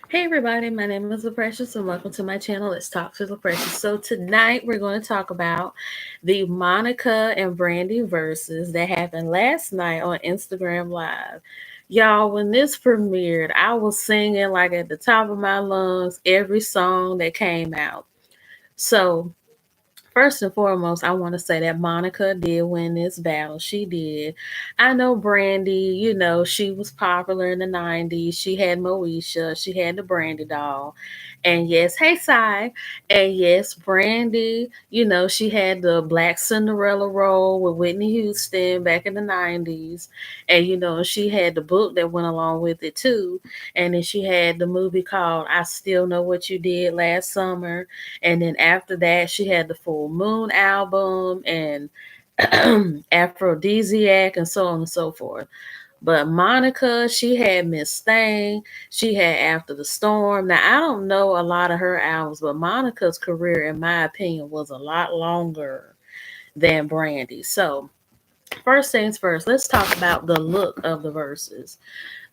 Hey everybody, my name is LaPrecious and welcome to my channel. Let's talk to LaPrecious. So tonight we're going to talk about the Monica and Brandy verses that happened last night on Instagram Live. Y'all, when this premiered, I was singing like at the top of my lungs every song that came out. So first and foremost, I want to say that Monica did win this battle. She did. I know Brandy, she was popular in the 90s. She had Moesha, she had the Brandy doll. And yes, hey, Sai. And yes, Brandy, she had the Black Cinderella role with Whitney Houston back in the 90s. And, she had the book that went along with it too. And then she had the movie called I Still Know What You Did Last Summer, and then after that, she had the Full Moon album and Aphrodisiac and so on and so forth. But Monica, she had Miss Thing, she had After the Storm. Now, I don't know a lot of her albums, but Monica's career, in my opinion, was a lot longer than Brandy. So, first things first, let's talk about the look of the verses.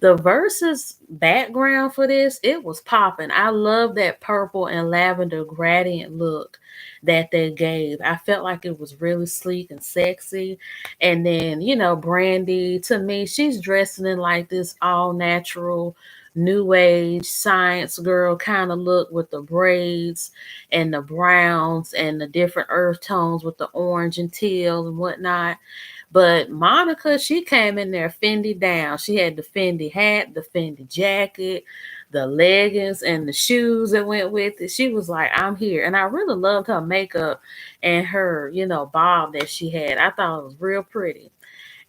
The verses background for this, it was popping. I love that purple and lavender gradient look that they gave. I felt like it was really sleek and sexy. And then, Brandy, to me, she's dressing in like this all natural new age science girl kind of look with the braids and the browns and the different earth tones with the orange and teal and whatnot. But Monica, she came in there Fendi down. She had the Fendi hat, the Fendi jacket, the leggings, and the shoes that went with it. She was like, I'm here. And I really loved her makeup and her, bob that she had. I thought it was real pretty.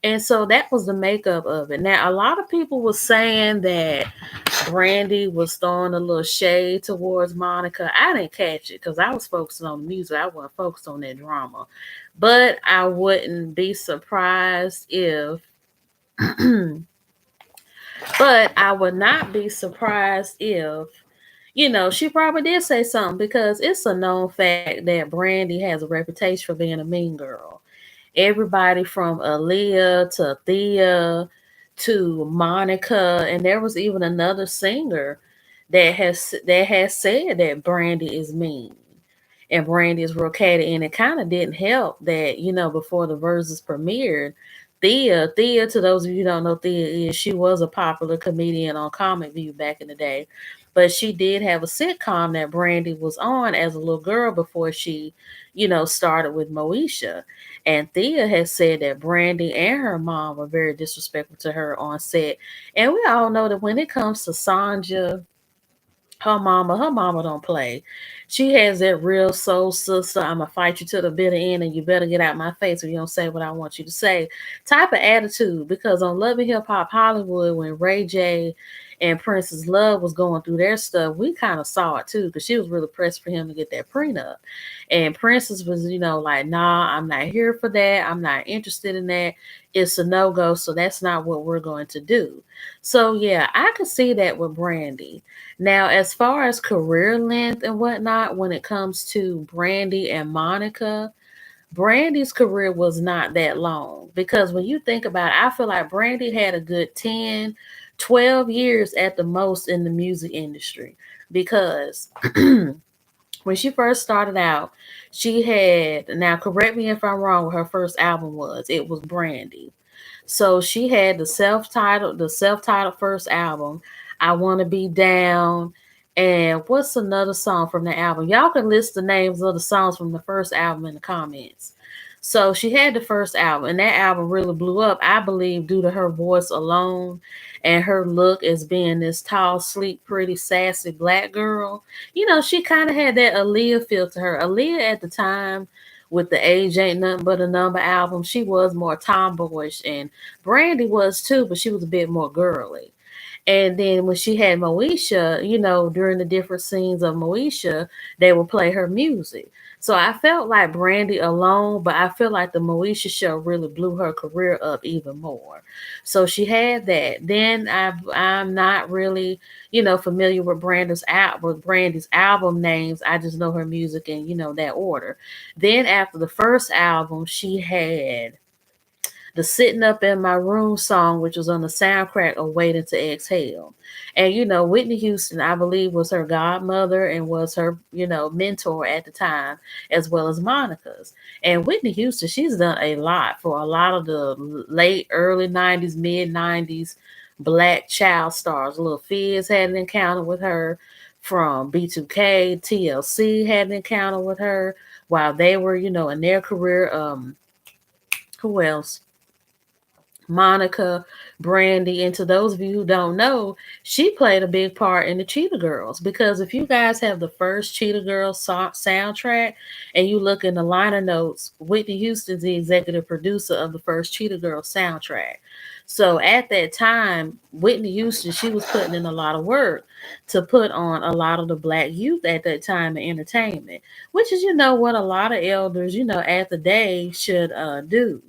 And so that was the makeup of it. Now, a lot of people were saying that Brandy was throwing a little shade towards Monica. I didn't catch it because I was focusing on the music. I wasn't focused on that drama. But I wouldn't be surprised if, but I would not be surprised if, she probably did say something because it's a known fact that Brandy has a reputation for being a mean girl. Everybody from Aaliyah to Thea to Monica, and there was even another singer that has said that Brandy is mean and Brandy is real catty, and it kind of didn't help that before the Verzuz premiered. Thea, to those of you who don't know Thea is, she was a popular comedian on Comic View back in the day, but she did have a sitcom that Brandy was on as a little girl before she, started with Moesha. And Thea has said that Brandy and her mom were very disrespectful to her on set. And we all know that when it comes to Sanja, her mama don't play. She has that real soul sister. I'ma fight you to the bitter end, and you better get out my face if you don't say what I want you to say. Type of attitude. Because on Love and Hip Hop Hollywood, when Ray J and Princess Love was going through their stuff, we kind of saw it too. Because she was really pressed for him to get that prenup, and Princess was, like, nah, I'm not here for that. I'm not interested in that. It's a no go. So that's not what we're going to do. So yeah, I could see that with Brandy. Now, as far as career length and whatnot, when it comes to Brandy and Monica, Brandy's career was not that long because when you think about it, I feel like Brandy had a good 10, 12 years at the most in the music industry because when she first started out, she had, now correct me if I'm wrong, what her first album was. It was Brandy. So she had the self-titled first album, I Wanna Be Down. And what's another song from the album? Y'all can list the names of the songs from the first album in the comments. So she had the first album, and that album really blew up, I believe, due to her voice alone and her look as being this tall, sleek, pretty, sassy black girl. She kind of had that Aaliyah feel to her. Aaliyah at the time with the Age Ain't Nothing But a Number album, she was more tomboyish, and Brandy was too, but she was a bit more girly. And then when she had Moesha, during the different scenes of Moesha, they would play her music. So I felt like Brandy alone, but I feel like the Moesha show really blew her career up even more. So she had that. Then I'm not really, familiar with Brandy's album names. I just know her music in that order. Then after the first album, she had the Sitting Up in My Room song, which was on the soundtrack of Waiting to Exhale. And, Whitney Houston, I believe, was her godmother and was her, mentor at the time, as well as Monica's. And Whitney Houston, she's done a lot for a lot of the late, early 90s, mid 90s black child stars. Lil Fizz had an encounter with her from B2K, TLC had an encounter with her while they were, in their career. Who else? Monica, Brandy, and to those of you who don't know, she played a big part in the Cheetah Girls. Because if you guys have the first Cheetah Girls soundtrack and you look in the liner notes, Whitney Houston's the executive producer of the first Cheetah Girls soundtrack. So at that time, Whitney Houston, she was putting in a lot of work to put on a lot of the black youth at that time in entertainment, which is, what a lot of elders, at the day should do.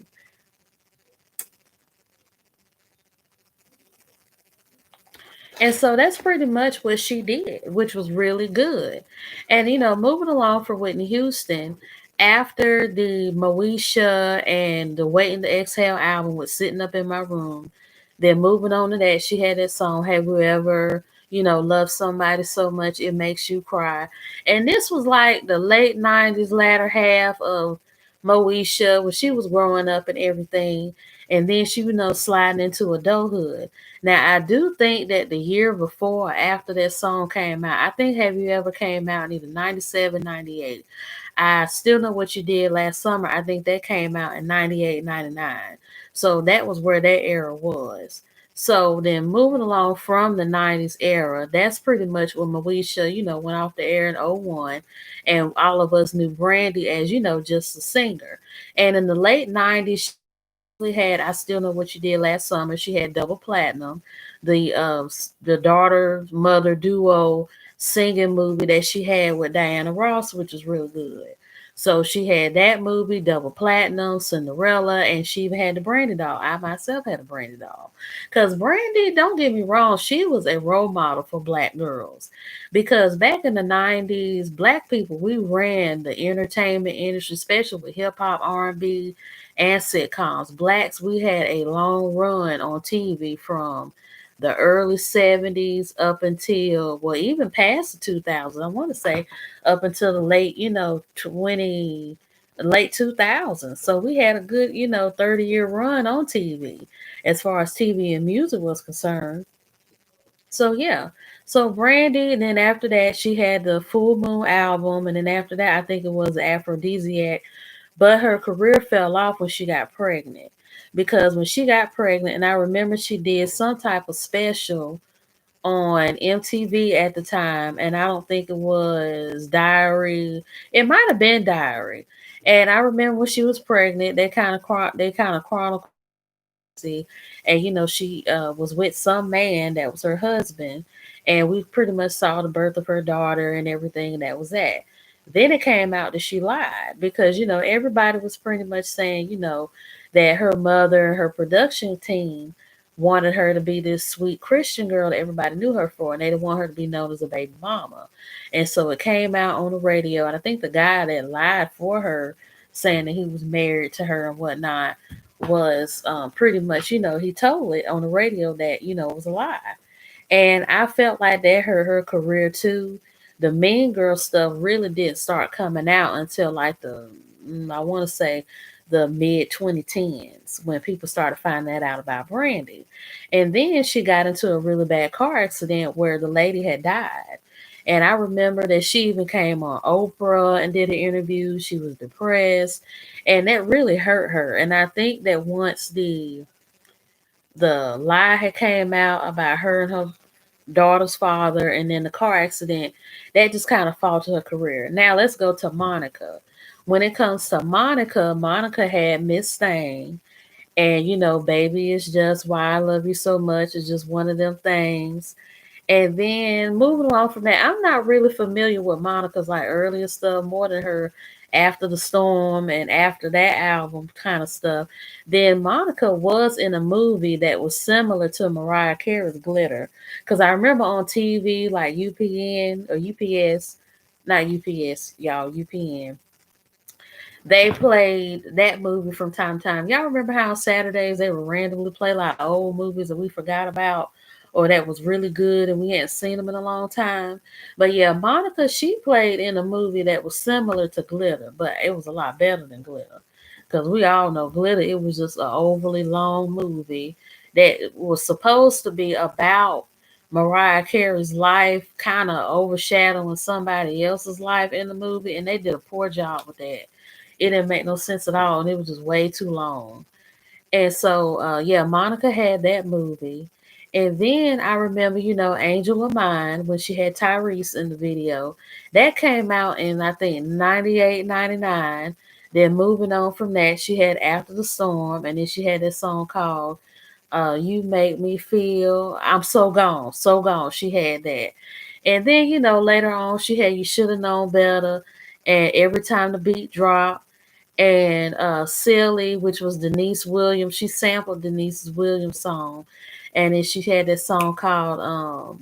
And so that's pretty much what she did, which was really good. And moving along for Whitney Houston, after the Moesha and the Waiting to Exhale album was Sitting Up in My Room, then moving on to that, she had that song, Have You Ever, loved somebody so much it makes you cry. And this was like the late 90s, latter half of Moesha, when she was growing up and everything. And then she, sliding into adulthood. Now, I do think that the year before or after that song came out, I think Have You Ever came out in either 97, 98. I Still Know What You Did Last Summer. I think that came out in 98, 99. So that was where that era was. So then moving along from the 90s era, that's pretty much when Moesha, went off the air in '01. And all of us knew Brandy as, just a singer. And in the late 90s, had I Still Know What You Did Last Summer. She had double platinum. The daughter mother duo singing movie that she had with Diana Ross, which was real good. So she had that movie, double platinum, Cinderella, and she even had the Brandy doll. I myself had a Brandy doll. Because Brandy, don't get me wrong, she was a role model for black girls. Because back in the 90s, black people, we ran the entertainment industry, especially with hip hop, R&B, and sitcoms. Blacks, we had a long run on TV from the early 70s up until, well, even past the 2000s. I want to say up until the late, 20, late 2000s. So we had a good, 30-year run on TV as far as TV and music was concerned. So yeah. So Brandy, and then after that, she had the Full Moon album, and then after that, I think it was Aphrodisiac, but her career fell off when she got pregnant. Because when she got pregnant, and I remember she did some type of special on MTV at the time, and I don't think it was Diary. It might have been Diary. And I remember when she was pregnant, they kind of chronicled, and she was with some man that was her husband, and we pretty much saw the birth of her daughter and everything, and that was that. Then it came out that she lied, because everybody was pretty much saying that her mother, her production team, wanted her to be this sweet Christian girl that everybody knew her for, and they didn't want her to be known as a baby mama. And so it came out on the radio, and I think the guy that lied for her, saying that he was married to her and whatnot, was pretty much, he told it on the radio that, it was a lie. And I felt like that hurt her career too. The Mean Girl stuff really didn't start coming out until like I want to say the mid 2010s, when people started finding that out about Brandy. And then she got into a really bad car accident where the lady had died. And I remember that she even came on Oprah and did an interview. She was depressed, and that really hurt her. And I think that once the lie had came out about her and her daughter's father, and then the car accident, that just kind of faltered her career. Now let's go to Monica. When it comes to Monica, Monica had Miss Thing, and Baby is Just Why I Love You So Much is just one of them things. And then moving along from that, I'm not really familiar with Monica's like earlier stuff more than her After the Storm and after that album kind of stuff. Then Monica was in a movie that was similar to Mariah Carey's Glitter. Because I remember on TV, like UPN or UPS, not UPS, y'all, UPN. They played that movie from time to time. Y'all remember how on Saturdays they would randomly play a lot of old movies that we forgot about or that was really good and we hadn't seen them in a long time? But yeah, Monica, she played in a movie that was similar to Glitter, but it was a lot better than Glitter. Because we all know Glitter, it was just an overly long movie that was supposed to be about Mariah Carey's life, kind of overshadowing somebody else's life in the movie, and they did a poor job with that. It didn't make no sense at all, and it was just way too long. And so, yeah, Monica had that movie. And then I remember, Angel of Mine, when she had Tyrese in the video. That came out in, I think, 98, 99. Then moving on from that, she had After the Storm. And then she had this song called You Make Me Feel I'm So Gone, So Gone. She had that. And then, later on, she had You Should Have Known Better. And Every Time the Beat Drop and Silly, which was Denise Williams. She sampled Denise Williams' song. And then she had this song called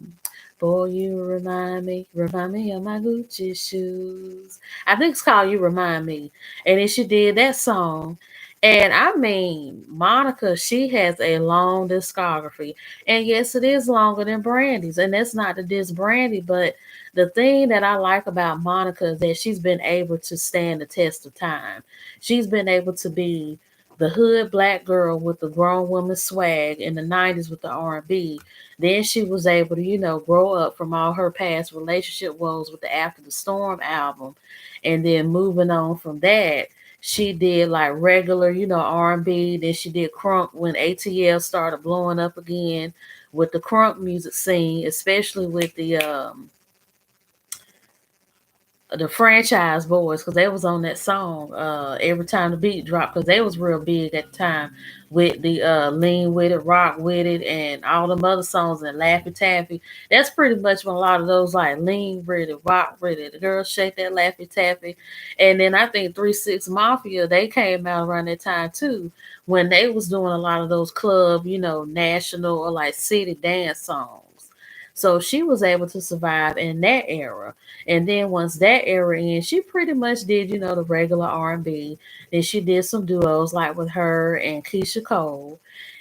Boy, You Remind Me of My Gucci Shoes. I think it's called You Remind Me. And then she did that song. And I mean, Monica, she has a long discography. And yes, it is longer than Brandy's. And that's not to diss Brandy, but the thing that I like about Monica is that she's been able to stand the test of time. She's been able to be the hood black girl with the grown woman swag in the 90s with the R&B. Then she was able to, grow up from all her past relationship woes with the After the Storm album. And then moving on from that, she did like regular, R&B. Then she did crunk when ATL started blowing up again with the crunk music scene, especially with the franchise boys, because they was on that song Every Time the Beat Dropped, because they was real big at the time with the Lean With It, Rock With It, and all them other songs, and Laffy Taffy. That's pretty much when a lot of those like Lean With It, Rock With It, the girls shake that Laffy Taffy. And then I think 3 6 Mafia, they came out around that time too, when they was doing a lot of those club, national or like city dance songs. So she was able to survive in that era. And then once that era ended, she pretty much did, the regular R&B. Then she did some duos like with her and Keisha Cole.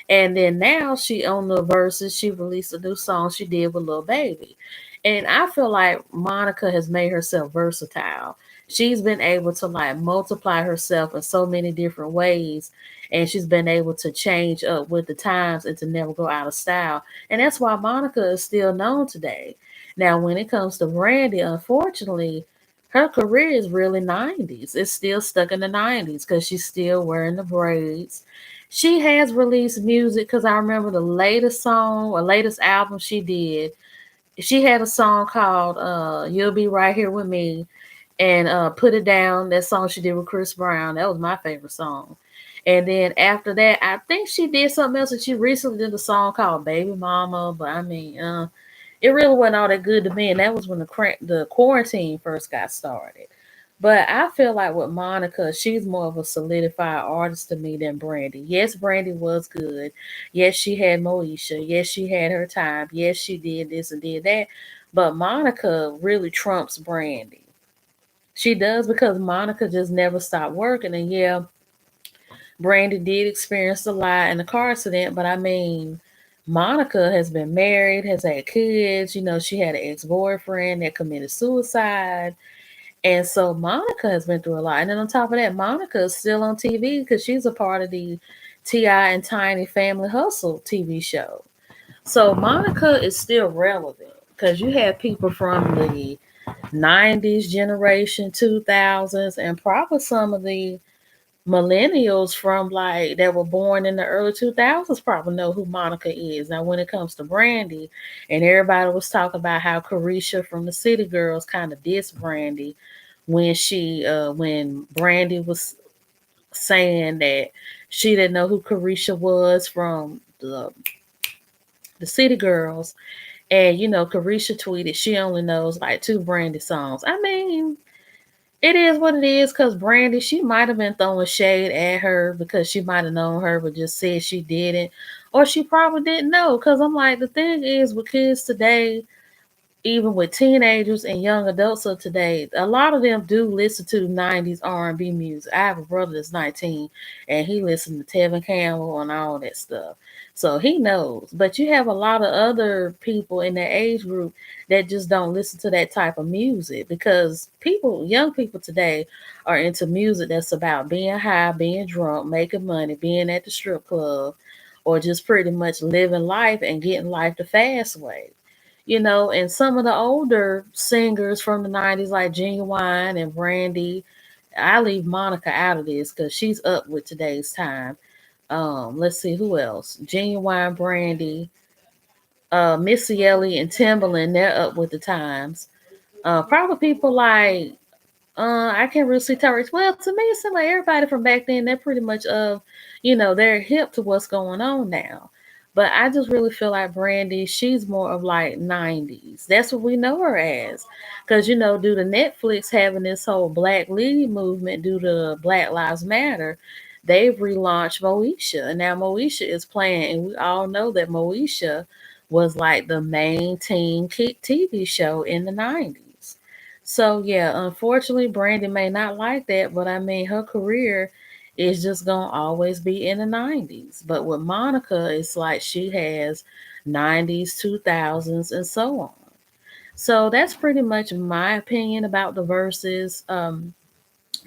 And then now she on the Verses, she released a new song she did with Lil Baby. And I feel like Monica has made herself versatile. She's been able to like multiply herself in so many different ways. And she's been able to change up with the times and to never go out of style. And that's why Monica is still known today. Now, when it comes to Brandy, unfortunately, her career is really 90s. It's still stuck in the 90s because she's still wearing the braids. She has released music because I remember the latest song or latest album she did. She had a song called You'll Be Right Here With Me and Put It Down. That song she did with Chris Brown. That was my favorite song. And then after that, I think she did something else. And she recently did a song called Baby Mama. But I mean, it really wasn't all that good to me. And that was when the quarantine first got started. But I feel like with Monica, she's more of a solidified artist to me than Brandy. Yes, Brandy was good. Yes, she had Moesha. Yes, she had her time. Yes, she did this and did that. But Monica really trumps Brandy. She does because Monica just never stopped working. And yeah, Brandy did experience a lot in the car accident, but I mean, Monica has been married, has had kids. She had an ex boyfriend that committed suicide. And so Monica has been through a lot. And then on top of that, Monica is still on TV because she's a part of the T.I. and Tiny Family Hustle TV show. So Monica is still relevant because you have people from the 90s generation, 2000s, and probably some of the millennials from like that were born in the early 2000s probably know who Monica is. Now, when it comes to Brandy, and everybody was talking about how Carisha from the City Girls kind of dissed Brandy when Brandy was saying that she didn't know who Carisha was from the City Girls. And Carisha tweeted she only knows like two Brandy songs. I mean, it is what it is because Brandy, she might have been throwing shade at her because she might have known her but just said she didn't. Or she probably didn't know. Because I'm like, the thing is with kids today, even with teenagers and young adults of today, a lot of them do listen to 90s R&B music. I have a brother that's 19 and he listens to Tevin Campbell and all that stuff. So he knows. But you have a lot of other people in that age group that just don't listen to that type of music because young people today are into music that's about being high, being drunk, making money, being at the strip club, or just pretty much living life and getting life the fast way. And some of the older singers from the 90s, like Genuine and Brandy, I leave Monica out of this because she's up with today's time. Let's see who else. Genuine, Brandy, Missy Elliott, and Timbaland, they're up with the times. Probably people like I can't really see Tyrese. Well, to me, it seems like everybody from back then, they're pretty much they're hip to what's going on now. But I just really feel like Brandy, she's more of like 90s. That's what we know her as. Because, due to Netflix having this whole Black Lady movement due to Black Lives Matter, they've relaunched Moesha. And now Moesha is playing, and we all know that Moesha was like the main teen TV show in the 90s. So yeah, unfortunately, Brandy may not like that, but I mean, her career is just gonna always be in the 90s. But with Monica, it's like she has 90s, 2000s, and so on. So that's pretty much my opinion about the verses.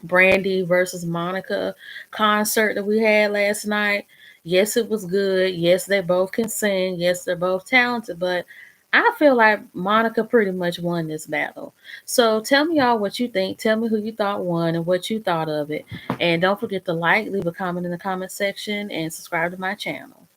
Brandy versus Monica concert that we had last night. Yes, it was good. Yes, they both can sing. Yes, they're both talented, but I feel like Monica pretty much won this battle. So tell me y'all what you think. Tell me who you thought won and what you thought of it. And don't forget to like, leave a comment in the comment section, and subscribe to my channel.